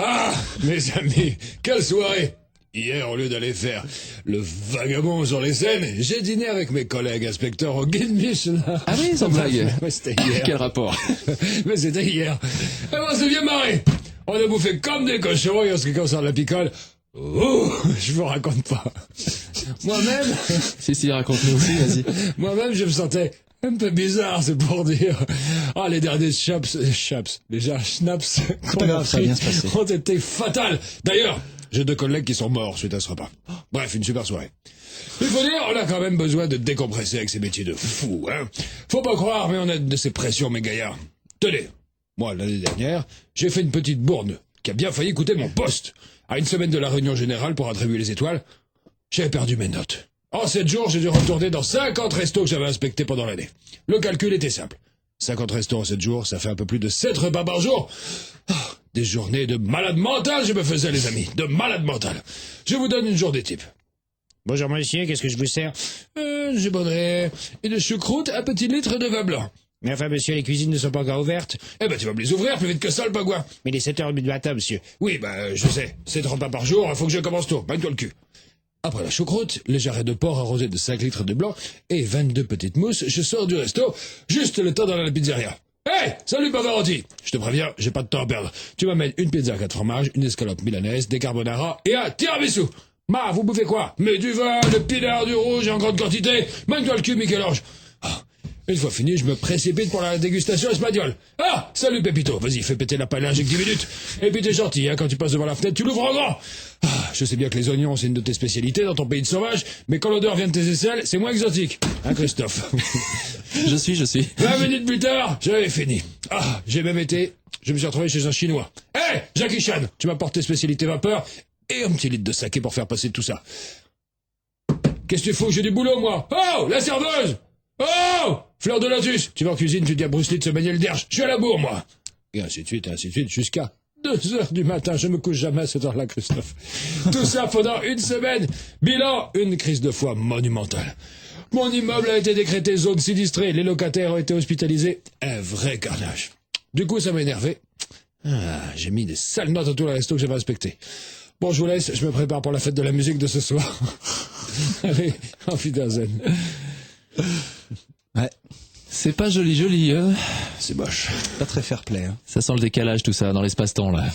Ah, mes amis, quelle soirée! Hier, au lieu d'aller faire le vagabond sur les scènes, j'ai dîné avec mes collègues inspecteurs au guide Michelin. Ah oui, sans blague. Ouais, c'était hier. Quel rapport? Mais c'était hier. Et on s'est bien marré. On a bouffé comme des cochons et en ce qui concerne la picole, je vous raconte pas. Moi-même, Si, raconte-nous aussi, vas-y. moi-même, je me sentais un peu bizarre, c'est pour dire. Ah, les derniers schnapps, qu'on a grave, ça va pris bien se passer. ont été fatals. D'ailleurs, j'ai 2 collègues qui sont morts suite à ce repas. Bref, une super soirée. Il faut dire, on a quand même besoin de décompresser avec ces métiers de fous, hein. Faut pas croire, mais on a de ces pressions, mes gaillards. Tenez, moi, l'année dernière, j'ai fait une petite bourde qui a bien failli coûter mon poste. À une semaine de la réunion générale pour attribuer les étoiles, j'avais perdu mes notes. En 7 jours, j'ai dû retourner dans 50 restos que j'avais inspectés pendant l'année. Le calcul était simple. 50 restos en 7 jours, ça fait un peu plus de 7 repas par jour. Des journées de malade mental, je me faisais, les amis. De malade mental. Je vous donne une journée type. Bonjour monsieur, qu'est-ce que je vous sers? Je voudrais une choucroute, un petit litre de vin blanc. Mais enfin monsieur, les cuisines ne sont pas encore ouvertes. Eh ben, tu vas me les ouvrir plus vite que ça, le pagouin. Mais il est 7h du matin monsieur. Oui, je sais. 7 repas par jour, faut que je commence tôt. Bagne-toi le cul. Après la choucroute, les jarrets de porc arrosés de 5 litres de blanc et 22 petites mousses, je sors du resto, juste le temps d'aller à la pizzeria. Hey, salut Pavarotti. Je te préviens, j'ai pas de temps à perdre. Tu m'amènes une pizza à 4 fromages, une escalope milanaise, des carbonara et un tiramisu. Ma, vous bouffez quoi? Mais du vin, le pinard, du rouge en grande quantité. Bagne-toi le cul, Michel-Ange. Une fois fini, je me précipite pour la dégustation espagnole. Ah, salut Pépito, vas-y, fais péter la paille avec 10 minutes. Et puis t'es gentil, hein, quand tu passes devant la fenêtre, tu l'ouvres en grand. Ah, je sais bien que les oignons, c'est une de tes spécialités dans ton pays de sauvage, mais quand l'odeur vient de tes aisselles, c'est moins exotique. Hein, Christophe? Je suis. 20 minutes plus tard, j'avais fini. Ah, je me suis retrouvé chez un Chinois. Hé, Jackie Chan, tu m'apportes tes spécialités vapeur et un petit litre de saké pour faire passer tout ça. Qu'est-ce que tu fous? J'ai du boulot, moi. Oh, la serveuse! Oh! Fleur de lotus, tu vas en cuisine, tu dis à Bruce Lee de se baigner le derge. Je suis à la bourre, moi. Et ainsi de suite, jusqu'à 2 heures du matin. Je me couche jamais à cette heure-là, Christophe. Tout ça pendant une semaine. Bilan, une crise de foie monumentale. Mon immeuble a été décrété zone sinistrée. Les locataires ont été hospitalisés. Un vrai carnage. Du coup, ça m'a énervé. J'ai mis des sales notes à tous les restos que j'avais inspectés. Bon, je vous laisse, je me prépare pour la fête de la musique de ce soir. Allez, auf Wiedersehen. Ouais. C'est pas joli, C'est moche. Pas très fair-play, hein. Ça sent le décalage tout ça dans l'espace-temps là.